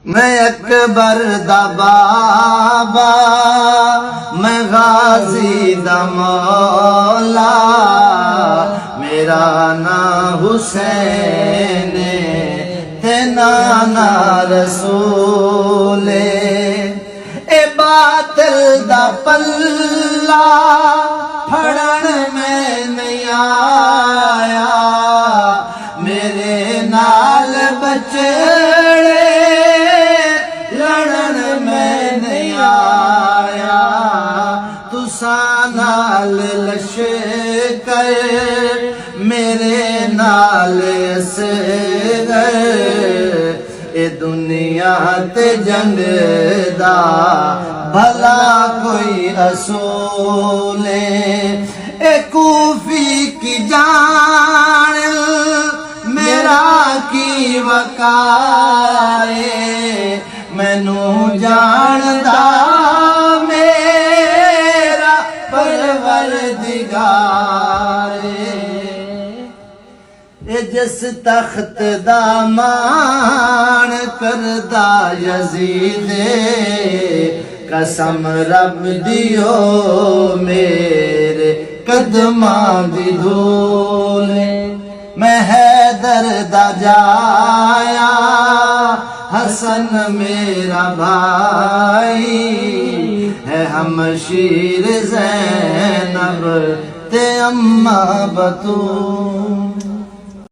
میں اکبر دا بابا میں غازی دا مولا میرا نام حسین تے نانا رسول اے باطل دا پلہ پھڑن میں نہیں آیا میرے نال بچڑے لڑن میں نہیں آیا تساں نال لشکر میرے نال اصغر اے دنیا تے جنگ دا بھلا کوئی اصول اے کوفی کی جان میرا کی وقار مینوں جاندا میرا پروردگار اے جس تخت دا مان کردا یزید قسم رب دیو میرے قدماں دی دھول میں حیدر دا جایا حسن میرا بھائی ہے ہمشیر زینب تے اماں بطول